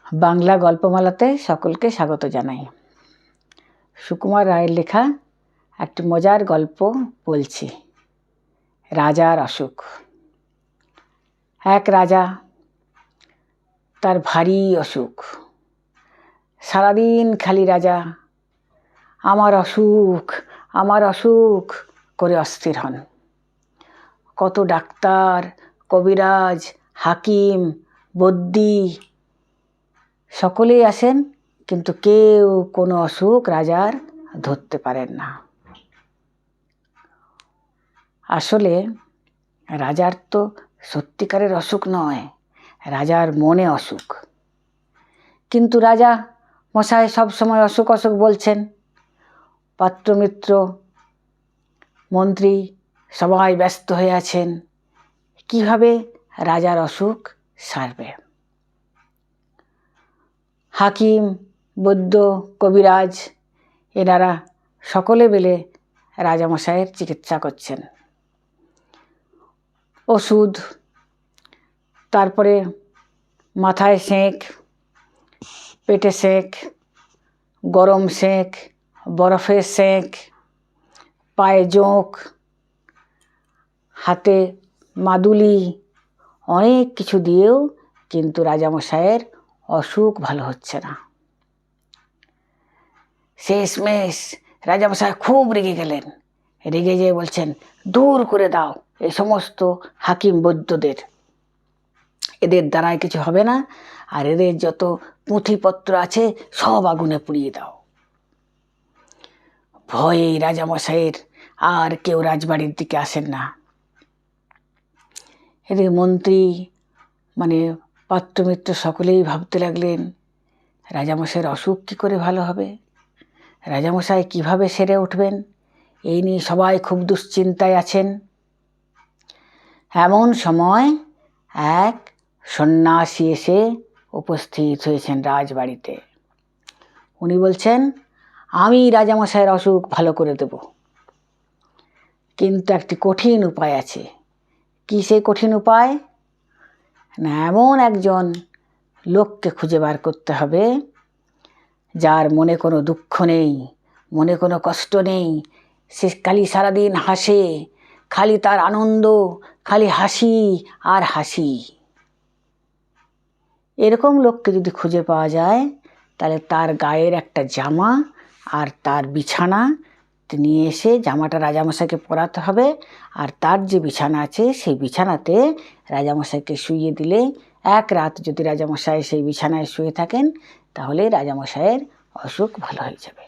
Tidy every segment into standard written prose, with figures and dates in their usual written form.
বাংলা গল্পমালাতে সকলকে স্বাগত জানাই। সুকুমার রায়ের লেখা একটি মজার গল্প বলছি। রাজার অসুখ। এক রাজা, তার ভারী অসুখ। সারাদিন খালি রাজা আমার অসুখ আমার অসুখ করে অস্থির হন। কত ডাক্তার, কবিরাজ, হাকিম, বদ্যি সকলেই আসেন, কিন্তু কেউ কোনো অসুখ রাজার ধরতে পারেন না। আসলে রাজার তো সত্যিকারের অসুখ নয়, রাজার মনে অসুখ। কিন্তু রাজা মশাই সবসময় অসুখ অসুখ বলছেন। পাত্রমিত্র, মন্ত্রী সবাই ব্যস্ত হয়ে আছেন কিভাবে রাজার অসুখ সারবে। হাকিম, বৈদ্য, কবিরাজ এনারা সকলে মিলে রাজামশাইয়ের চিকিৎসা করছেন। ওষুধ, তারপরে মাথায় সেঁক, পেটে সেঁক, গরম সেঁক, বরফের সেঁক, পায়ে জোঁক, হাতে মাদুলি, অনেক কিছু দিয়েও কিন্তু রাজামশাইয়ের অসুখ ভালো হচ্ছে না। শেষমেশ রাজামশাই খুব রেগে গেলেন। রেগে যেয়ে বলছেন, দূর করে দাও এই সমস্ত হাকিম বৈদ্যদের, এদের দ্বারায় কিছু হবে না, আর এদের যত পুঁথিপত্র আছে সব আগুনে পুড়িয়ে দাও। ভয়ে রাজামশাইয়ের আর কেউ রাজবাড়ির দিকে আসেন না। এদের মন্ত্রী পাত্রমিত্র সকলেই ভাবতে লাগলেন, রাজামশাইয়ের অসুখ কী করে ভালো হবে, রাজামশাই কিভাবে সেরে উঠবেন, এই নিয়ে সবাই খুব দুশ্চিন্তায় আছেন। এমন সময় এক সন্ন্যাসী এসে উপস্থিত হয়েছেন রাজবাড়িতে। উনি বলছেন, আমি রাজামশাইয়ের অসুখ ভালো করে দেব, কিন্তু একটি কঠিন উপায় আছে। কী সেই কঠিন উপায়? না, এমন একজন লোককে খুঁজে বার করতে হবে যার মনে কোনো দুঃখ নেই, মনে কোনো কষ্ট নেই, সে খালি সারাদিন হাসে, খালি তার আনন্দ, খালি হাসি আর হাসি। এরকম লোককে যদি খুঁজে পাওয়া যায়, তাহলে তার গায়ের একটা জামা আর তার বিছানা নিয়ে এসে জামাটা রাজামশাইকে পরাতে হবে, আর তার যে বিছানা আছে সেই বিছানাতে রাজামশাইকে শুইয়ে দিলে, এক রাত যদি রাজামশাই সেই বিছানায় শুয়ে থাকেন, তাহলে রাজামশাইয়ের অসুখ ভালো হয়ে যাবে।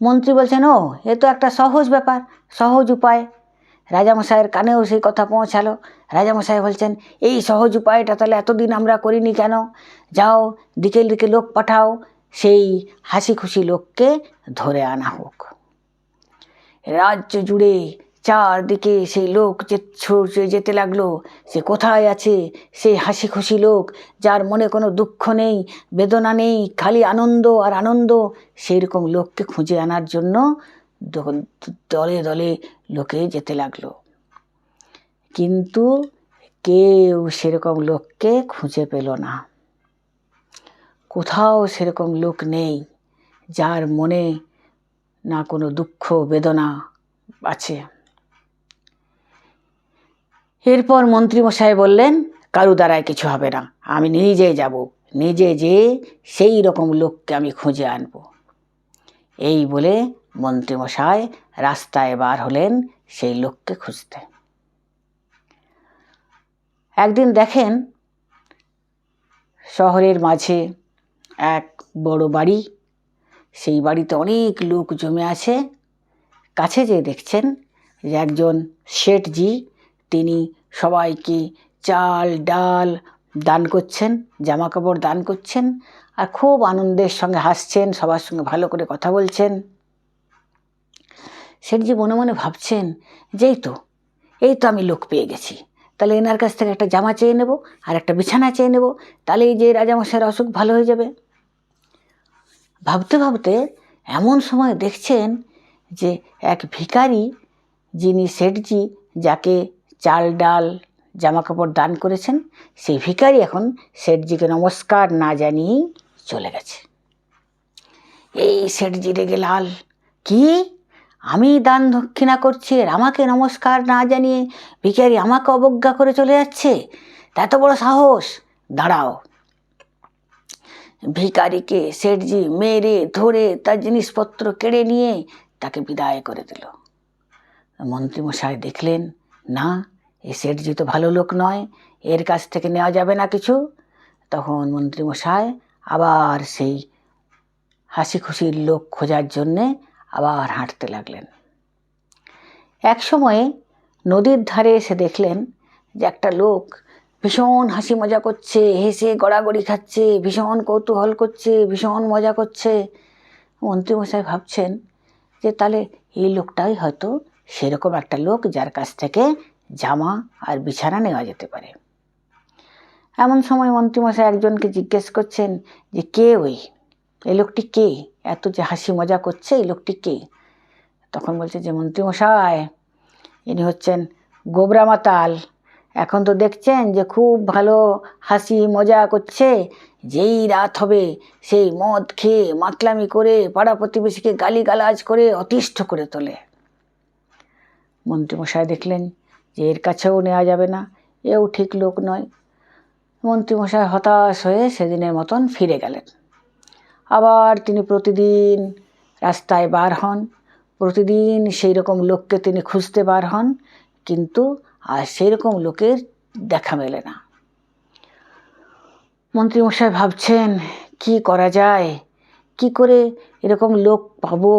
মন্ত্রী বলছেন, ও এ তো একটা সহজ ব্যাপার, সহজ উপায়। রাজামশাইয়ের কানেও সেই কথা পৌঁছালো। রাজামশাই বলছেন, এই সহজ উপায়টা তাহলে এতদিন আমরা করিনি কেন? যাও, দিকে দিকে লোক পাঠাও, সেই হাসি খুশি লোককে ধরে আনা হোক। রাজ্য জুড়ে চারদিকে সেই লোক যেতে লাগলো। সে কোথায় আছে সেই হাসি খুশি লোক, যার মনে কোনো দুঃখ নেই, বেদনা নেই, খালি আনন্দ আর আনন্দ? সেই রকম লোককে খুঁজে আনার জন্য দলে দলে লোকে যেতে লাগলো। কিন্তু কেউ সেরকম লোককে খুঁজে পেল না। কোথাও সেরকম লোক নেই যার মনে না কোনো দুঃখ বেদনা আছে। এরপর মন্ত্রীমশাই বললেন, কারু দ্বারায় কিছু হবে না, আমি নিজে যাব, নিজে যেয়ে সেই রকম লোককে আমি খুঁজে আনব। এই বলে মন্ত্রীমশাই রাস্তায় বার হলেন সেই লোককে খুঁজতে। একদিন দেখেন, শহরের মাঝে এক বড় বাড়ি, সেই বাড়িতে অনেক লোক জমে আছে। কাছে যেয়ে দেখছেন যে একজন শেঠজি, তিনি সবাইকে চাল ডাল দান করছেন, জামা কাপড় দান করছেন, আর খুব আনন্দের সঙ্গে হাসছেন, সবার সঙ্গে ভালো করে কথা বলছেন। শেঠজি মনে মনে ভাবছেন যে এই তো আমি লোক পেয়ে গেছি, তাহলে এনার কাছ থেকে একটা জামা চেয়ে নেব আর একটা বিছানা চেয়ে নেব, তাহলে এই যে রাজামশাইয়ের অসুখ ভালো হয়ে যাবে। ভাবতে ভাবতে এমন সময় দেখছেন যে এক ভিখারি, যিনি শেঠজি যাকে চাল ডাল জামা কাপড় দান করেছেন, সেই ভিখারি এখন শেঠজিকে নমস্কার না জানিয়েই চলে গেছে। এই শেঠজি রেগে লাল, কি আমি দান দক্ষিণা করছি আর আমাকে নমস্কার না জানিয়ে ভিখারি আমাকে অবজ্ঞা করে চলে যাচ্ছে, এত বড় সাহস! দাঁড়াও। ভিখারিকে শেঠজি মেরে ধরে তার জিনিসপত্র কেড়ে নিয়ে তাকে বিদায় করে দিল। মন্ত্রীমশাই দেখলেন, না, এই শেঠজি তো ভালো লোক নয়, এর কাছ থেকে নেওয়া যাবে না কিছু। তখন মন্ত্রীমশাই আবার সেই হাসি খুশির লোক খোঁজার জন্যে আবার হাঁটতে লাগলেন। এক সময়ে নদীর ধারে এসে দেখলেন যে একটা লোক ভীষণ হাসি মজা করছে, হেসে গড়াগড়ি খাচ্ছে, ভীষণ কৌতূহল করছে, ভীষণ মজা করছে। মন্ত্রীমশাই ভাবছেন যে তাহলে এই লোকটাই হয়তো সেরকম একটা লোক যার কাছ থেকে জামা আর বিছানা নেওয়া যেতে পারে। এমন সময় মন্ত্রীমশাই একজনকে জিজ্ঞেস করছেন যে কে এই লোকটি কে, এত যে হাসি মজা করছে এই লোকটি কে? তখন বলছে যে মন্ত্রীমশাই, ইনি হচ্ছেন গোবরা মাতাল। এখন তো দেখছেন যে খুব ভালো হাসি মজা করছে, যেই রাত হবে সেই মদ খেয়ে মাতলামি করে পাড়া প্রতিবেশীকে গালিগালাজ করে অতিষ্ঠ করে তোলে। মন্ত্রীমশাই দেখলেন যে এর কাছেও নেওয়া যাবে না, এও ঠিক লোক নয়। মন্ত্রীমশাই হতাশ হয়ে সেদিনের মতন ফিরে গেলেন। আবার তিনি প্রতিদিন রাস্তায় বার হন, প্রতিদিন সেই রকম লোককে তিনি খুঁজতে বার হন, কিন্তু আর সেই রকম লোকের দেখা মেলে না। মন্ত্রীমশাই ভাবছেন কি করা যায়, কি করে এরকম লোক পাবো,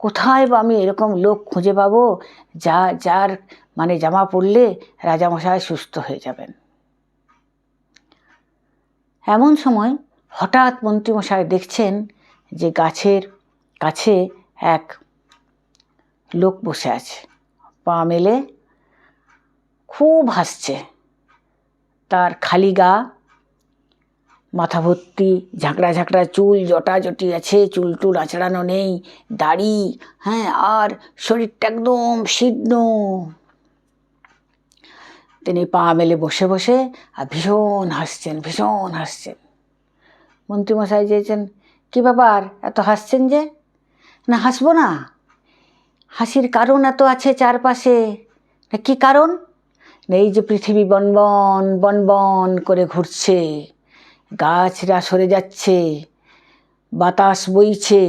কোথায় বা আমি এরকম লোক খুঁজে পাবো যার জামা পরলে রাজামশাই সুস্থ হয়ে যাবেন। এমন সময় হঠাৎ মন্ত্রীমশাই দেখছেন যে গাছের কাছে এক লোক বসে আছে, পা মেলে খুব হাসছে। তার খালি গা, মাথা ভর্তি ঝাঁকড়া ঝাঁকড়া চুল, জটাজটি আছে, চুল টুল আঁচড়ানো নেই, দাড়ি, আর শরীরটা একদম শীর্ণ। তিনি পা মেলে বসে বসে আর ভীষণ হাসছেন। মন্ত্রীমশাই চেয়েছেন, কি ব্যাপার এত হাসছেন যে? না, হাসবো না, হাসির কারণ এত আছে চারপাশে। কি কারণ? এই যে পৃথিবী বনবন বনবন করে ঘুরছে, গাছরা সরে যাচ্ছে, বাতাস বইছে,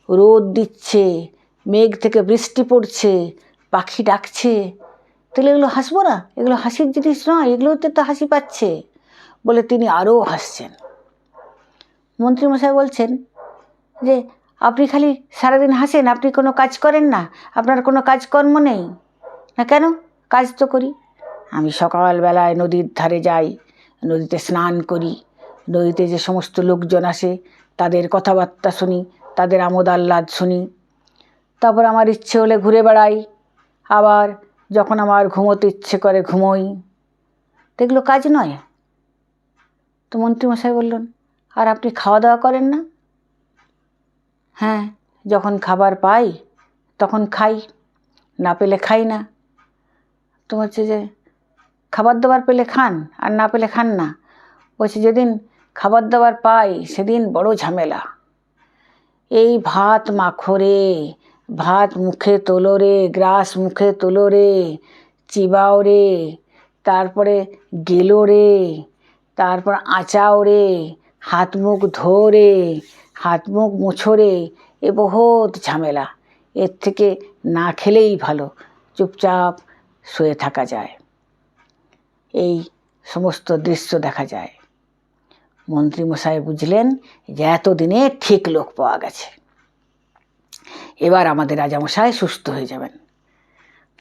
রোদ দিচ্ছে, মেঘ থেকে বৃষ্টি পড়ছে, পাখি ডাকছে, তাহলে এগুলো হাসবো না? এগুলো হাসির জিনিস নয়, এগুলোতে তো হাসি পাচ্ছে বলে তিনি আরও হাসছেন। মন্ত্রীমশাই বলছেন যে আপনি খালি সারাদিন হাসেন, আপনি কোনো কাজ করেন না, আপনার কোনো কাজকর্ম নেই? না, কেন? কাজ তো করি। আমি সকালবেলায় নদীর ধারে যাই, নদীতে স্নান করি, নদীতে যে সমস্ত লোকজন আসে তাদের কথাবার্তা শুনি, তাদের আমোদ আহ্লাদ শুনি, তারপর আমার ইচ্ছে হলে ঘুরে বেড়াই, আবার যখন আমার ঘুমোতে ইচ্ছে করে ঘুমোই। তো এগুলো কাজ নয়? তো মন্ত্রীমশাই বললেন, আর আপনি খাওয়া দাওয়া করেন না? হ্যাঁ, যখন খাবার পাই তখন খাই, না পেলে খাই না। তো হচ্ছে যে খাবার দাবার পেলে খান আর না পেলে খান না? বলছে যেদিন খাবার দাবার পাই সেদিন বড় ঝামেলা। এই ভাত মাখো রে, ভাত মুখে তোলো রে, গ্রাস মুখে তোলো রে, চিবাও রে, তারপরে গেলো রে, তারপর আঁচাও রে, হাত মুখ ধো রে, হাত মুখ মুছো রে, এ বহুত ঝামেলা। এর থেকে না খেলেই ভালো, চুপচাপ শুয়ে থাকা যায়। এই সমস্ত দৃশ্য দেখা যায়। মন্ত্রীমশাই বুঝলেন যে এতদিনে ঠিক লোক পাওয়া গেছে, এবার আমাদের রাজামশাই সুস্থ হয়ে যাবেন।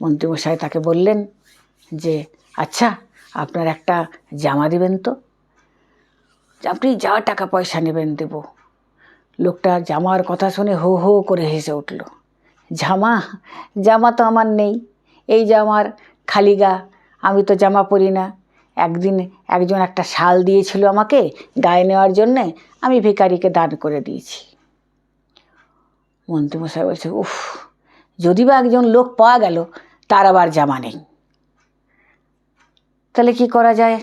মন্ত্রীমশাই তাকে বললেন যে আচ্ছা, আপনার একটা জামা দেবেন তো, আপনি যা টাকা পয়সা নেবেন দেব। লোকটা জামার কথা শুনে হো হো করে হেসে উঠল। জামা তো আমার নেই, এই যে আমার খালি গা, আমি তো জামা পরি না। একদিন একজন একটা শাল দিয়েছিল আমাকে গায়ে নেওয়ার জন্যে, আমি ভিখারিকে দান করে দিয়েছি। মন্ত্রীমশাই বলছে, উফ, যদি বা একজন লোক পাওয়া গেল তার আবার জামা নেই। তাহলে কি করা যায়?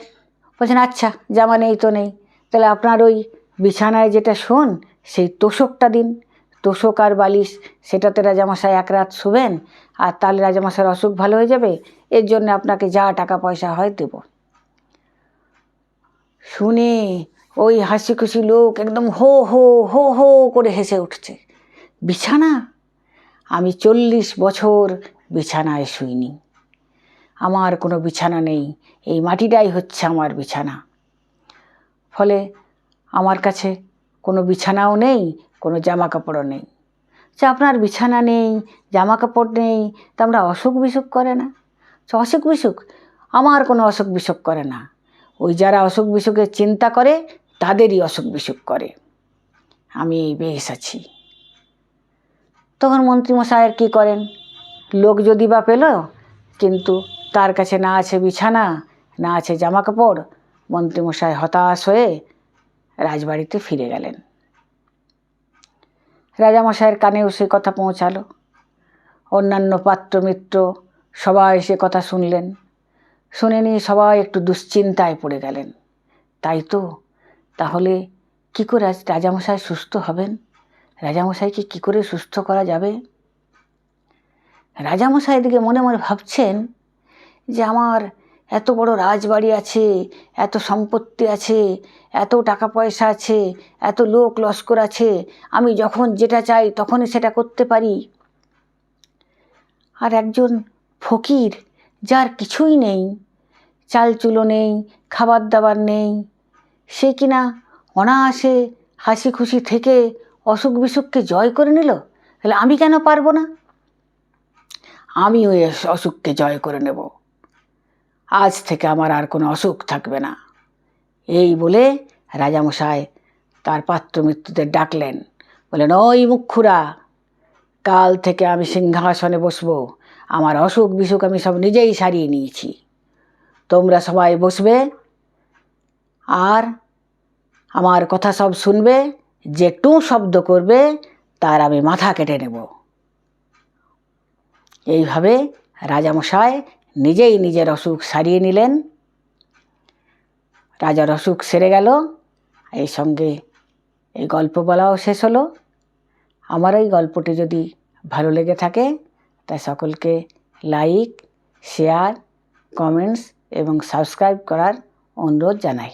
বলছেন আচ্ছা, জামা নেই তো নেই, তাহলে আপনার ওই বিছানায় যেটা শোন সেই তোষকটা দিন, তোষক আর বালিশ, সেটাতে রাজামশাই এক রাত শুবেন, আর তাহলে রাজামশাইয়ের অসুখ ভালো হয়ে যাবে। এর জন্য আপনাকে যা টাকা পয়সা হয় দেব। শুনে ওই হাসি খুশি লোক একদম হো হো হো হো করে হেসে উঠছে। বিছানা? আমি 40 বছর বিছানায় শুইনি, আমার কোনো বিছানা নেই, এই মাটিটাই হচ্ছে আমার বিছানা। ফলে আমার কাছে কোনো বিছানাও নেই, কোনো জামা কাপড়ও নেই। আচ্ছা, আপনার বিছানা নেই, জামা কাপড় নেই, তা আমরা অসুখ বিসুখ করে না? অসুখ বিসুখ? আমার কোনো অসুখ বিসুখ করে না। ওই যারা অসুখ বিসুখের চিন্তা করে তাদেরই অসুখ বিসুখ করে। আমি বেশ আছি। তখন মন্ত্রীমশাইয়ের কী করেন? লোক যদি বা পেল, কিন্তু তার কাছে না আছে বিছানা, না আছে জামা কাপড়, মন্ত্রীমশাই হতাশ হয়ে রাজবাড়িতে ফিরে গেলেন। রাজামশাইয়ের কানেও সে কথা পৌঁছালো। অন্যান্য পাত্র মিত্র সবাই সে কথা শুনলেন। শুনে নিয়ে সবাই একটু দুশ্চিন্তায় পড়ে গেলেন। তাই তো, তাহলে কী করে আজ রাজামশাই সুস্থ হবেন? রাজামশাইকে কী করে সুস্থ করা যাবে? রাজামশাই এদিকে মনে মনে ভাবছেন যে আমার এত বড় রাজবাড়ি আছে, এত সম্পত্তি আছে, এত টাকা পয়সা আছে, এত লোক লস্কর আছে, আমি যখন যেটা চাই তখনই সেটা করতে পারি। আর একজন ফকির যার কিছুই নেই, চাল চুলো নেই, খাবার দাবার নেই, সে কিনা অনায়াসে হাসি খুশি থেকে অসুখ বিসুখকে জয় করে নিল, তাহলে আমি কেন পারবো না? আমি ওই অসুখকে জয় করে নেব, আজ থেকে আমার আর কোনো অসুখ থাকবে না। এই বলে রাজামশাই তার পাত্র মিত্রদের ডাকলেন। বললেন, ওই মুখ্যুরা, কাল থেকে আমি সিংহাসনে বসবো, আমার অসুখ বিসুখ আমি সব নিজেই সারিয়ে নিয়েছি। তোমরা সবাই বসবে আর আমার কথা সব শুনবে, যে টু শব্দ করবে তার আমি মাথা কেটে নেব। এইভাবে রাজামশাই নিজেই নিজের অসুখ সারিয়ে নিলেন। রাজার অসুখ সেরে গেল। এই সঙ্গে এই গল্প বলাও শেষ হলো। আমার এই গল্পটি যদি ভালো লেগে থাকে তাই সকলকে লাইক, শেয়ার, কমেন্টস এবং সাবস্ক্রাইব করার অনুরোধ জানাই।